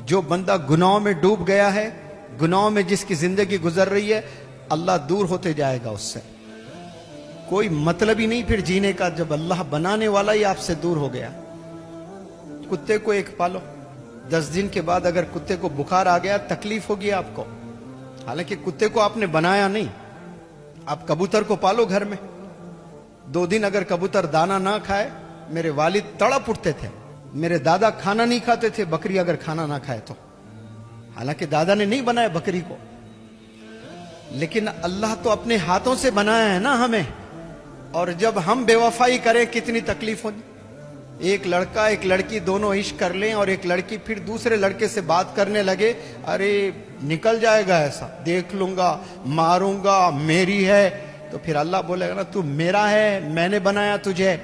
जो बंदा गुनाहों में डूब गया है, गुनाहों में जिसकी जिंदगी गुजर रही है, अल्लाह दूर होते जाएगा उससे। कोई मतलब ही नहीं फिर जीने का जब अल्लाह बनाने वाला ही आपसे दूर हो गया। कुत्ते को एक पालो, 10 दिन के बाद अगर कुत्ते को बुखार आ गया तकलीफ होगी आपको, हालांकि कुत्ते को आपने बनाया नहीं। आप कबूतर को पालो घर में, 2 दिन अगर कबूतर दाना ना खाए, मेरे वालिद तड़प उठते थे। मेरे दादा खाना नहीं खाते थे बकरी अगर खाना ना खाए तो, हालांकि दादा ने नहीं बनाया बकरी को, लेकिन अल्लाह तो अपने हाथों से बनाया है ना हमें। और जब हम बेवफाई करें कितनी तकलीफ होगी। एक लड़का एक लड़की दोनों इश्क कर लें और एक लड़की फिर दूसरे लड़के से बात करने लगे, अरे निकल जाएगा ऐसा, देख लूंगा, मारूंगा, मेरी है। तो फिर अल्लाह बोलेगा ना, तू मेरा है, मैंने बनाया तुझे,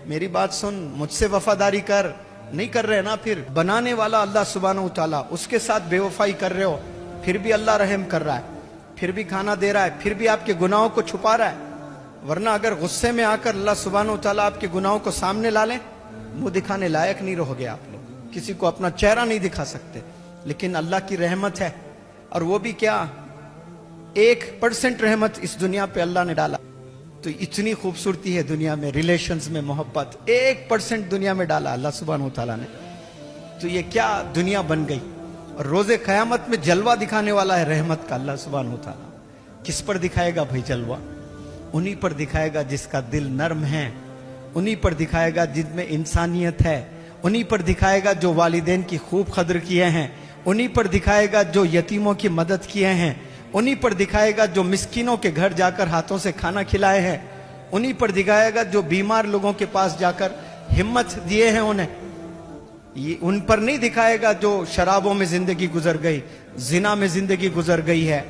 मेरी बात सुन, मुझसे वफादारी कर। नहीं कर रहे ना, फिर बनाने वाला अल्लाह सुब्हानहू तआला, उसके साथ बेवफाई कर रहे हो, फिर भी अल्लाह रहम कर रहा है, फिर भी खाना दे रहा है, फिर भी आपके गुनाहों को छुपा रहा है। वरना अगर गुस्से में आकर अल्लाह सुब्हानहू तआला आपके गुनाहों को सामने ला ले, मुंह दिखाने लायक नहीं रहोगे आप लोग, किसी को अपना चेहरा नहीं दिखा सकते। लेकिन अल्लाह की रहमत है, और वो भी क्या, 1% रहमत इस दुनिया पे अल्लाह ने डाला। तो इतनी खूबसूरती है दुनिया में, रिलेशंस में मोहब्बत 1% दुनिया में डाला अल्लाह सुब्हानहू तआला ने। तो ये क्या दुनिया बन गई। और रोजे क़यामत में जलवा दिखाने वाला है रहमत का अल्लाह सुब्हानहू तआला। किस पर दिखाएगा भाई जलवा? उन्हीं पर दिखाएगा जिसका दिल नर्म है, उन्हीं पर दिखाएगा जिनमें इंसानियत है, उन्हीं पर दिखाएगा जो वालिदैन की खूब कदर किए हैं, उन्हीं पर दिखाएगा जो यतीमों की मदद किए हैं, उन्हीं पर दिखाएगा जो मिस्किनों के घर जाकर हाथों से खाना खिलाए हैं, उन्हीं पर दिखाएगा जो बीमार लोगों के पास जाकर हिम्मत दिए हैं उन्हें। ये उन पर नहीं दिखाएगा जो शराबों में जिंदगी गुजर गई, जिना में जिंदगी गुजर गई है,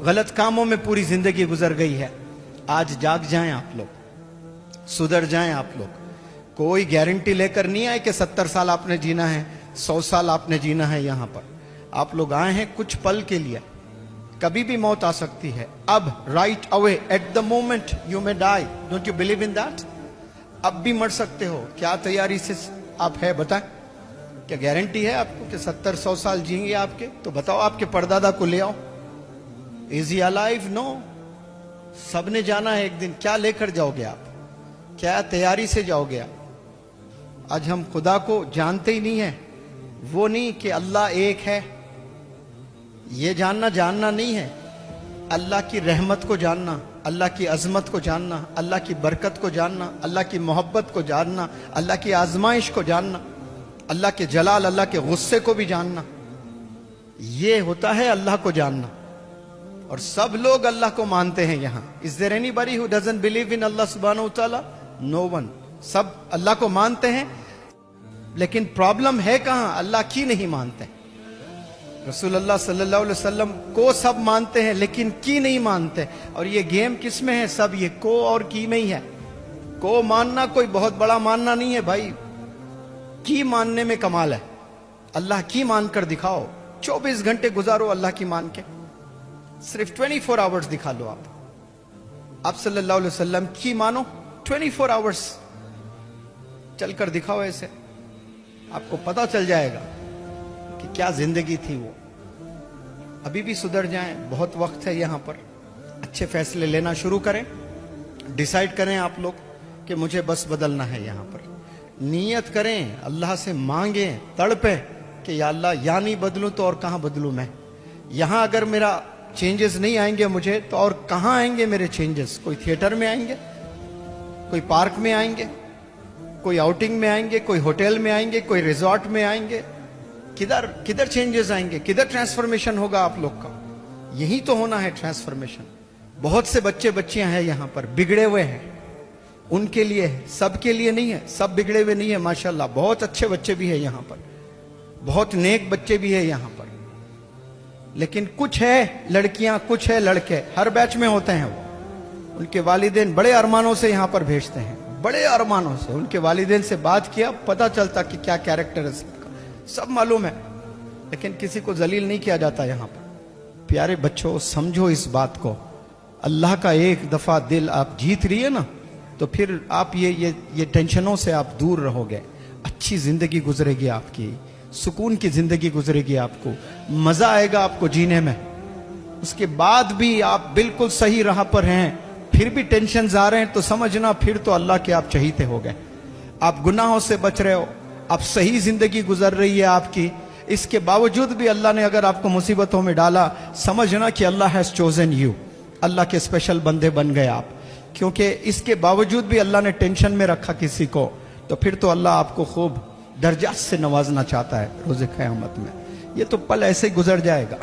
गलत कामों में पूरी जिंदगी गुजर गई है। आज जाग जाएं आप लोग, सुधर जाएं आप लोग। कोई गारंटी लेकर नहीं आए कि 70 साल आपने जीना है, 100 साल आपने जीना है। यहां पर आप लोग आए हैं कुछ पल के लिए, कभी भी मौत आ सकती है। अब right away, at the moment you may die, don't you believe in that? अब भी मर सकते हो। क्या तैयारी से आप है बताएं? क्या गारंटी है आपको कि 70-100 साल जिएंगे आपके? तो बताओ, आपके परदादा को ले आओ, इज ही अलाइव? नो। सबने जाना है एक दिन। क्या लेकर जाओगे आप? क्या तैयारी से जाओगे आप? आज हम खुदा को जानते ही नहीं है। वो नहीं कि अल्लाह एक है, ये जानना नहीं है। अल्लाह की रहमत को जानना, अल्लाह की अजमत को जानना, अल्लाह की बरकत को जानना, अल्लाह की मोहब्बत को जानना, अल्लाह की आजमाइश को जानना, अल्लाह के जलाल, अल्लाह के गुस्से को भी जानना, ये होता है अल्लाह को जानना। और सब लोग अल्लाह को मानते हैं यहां। Is there anybody who doesn't believe in Allah सुब्हानहू तआला? No one. सब अल्लाह को मानते हैं, लेकिन प्रॉब्लम है कहां? अल्लाह की नहीं मानते। रसूलुल्लाह सल्लल्लाहु अलैहि वसल्लम को सब मानते हैं, लेकिन की नहीं मानते। और ये गेम किस में है? सब ये को और की में ही है। को मानना कोई बहुत बड़ा मानना नहीं है भाई, की मानने में कमाल है। अल्लाह की मानकर दिखाओ, 24 घंटे गुजारो अल्लाह की मान के, सिर्फ 24 आवर्स दिखा लो। आप सल्लल्लाहु अलैहि वसल्लम की मानो, 24 आवर्स चलकर दिखाओ, ऐसे आपको पता चल जाएगा कि क्या जिंदगी थी वो। अभी भी सुधर जाएं, बहुत वक्त है यहां पर। अच्छे फैसले लेना शुरू करें, डिसाइड करें आप लोग कि मुझे बस बदलना है। यहां पर नीयत करें, अल्लाह से मांगें, तड़पें कि या अल्लाह, या नहीं बदलूं तो और कहां बदलूं मैं? यहां अगर मेरा चेंजेस नहीं आएंगे मुझे, तो और कहां आएंगे मेरे चेंजेस? कोई थिएटर में आएंगे, कोई पार्क में आएंगे, कोई आउटिंग में आएंगे, कोई होटल में आएंगे, कोई रिजॉर्ट में आएंगे? किधर किधर चेंजेस आएंगे? किधर ट्रांसफॉर्मेशन होगा आप लोग का? यही तो होना है ट्रांसफॉर्मेशन। बहुत से बच्चे बच्चियां हैं यहां पर, बिगड़े हुए हैं, उनके लिए है, सबके लिए नहीं है। सब बिगड़े हुए नहीं है, माशाल्लाह। बहुत अच्छे बच्चे भी है यहां पर, बहुत नेक बच्चे भी है यहां पर। लेकिन कुछ है लड़कियां, कुछ है लड़के, हर बैच में होते हैं वो। उनके वालिदैन बड़े अरमानों से यहां पर भेजते हैं, बड़े अरमानों से। उनके वालिदैन से बात किया, पता चलता कि क्या कैरेक्टर है सबका, सब मालूम है, लेकिन किसी को जलील नहीं किया जाता यहां पर। प्यारे बच्चों, समझो इस बात को। अल्लाह का एक दफा दिल आप जीत रही है ना, तो फिर आप ये टेंशनों से आप दूर रहोगे, अच्छी जिंदगी गुजरेगी आपकी। सुकून की जिंदगी गुजरेगी, आपको मजा आएगा आपको जीने में। उसके बाद भी आप बिल्कुल सही राह पर हैं, फिर भी टेंशन आ रहे हैं, तो समझना फिर तो अल्लाह के आप चहीते हो गए। आप गुनाहों से बच रहे हो, आप सही जिंदगी गुजर रही है आपकी, इसके बावजूद भी अल्लाह ने अगर आपको मुसीबतों में डाला, समझना कि अल्लाह हैज चोजन यू, अल्लाह के स्पेशल बंदे बन गए आप। क्योंकि इसके बावजूद भी अल्लाह ने टेंशन में रखा किसी को, तो फिर तो अल्लाह आपको खूब दर्जात से नवाजना चाहता है रोज़े क़यामत में। ये तो पल ऐसे ही गुजर जाएगा।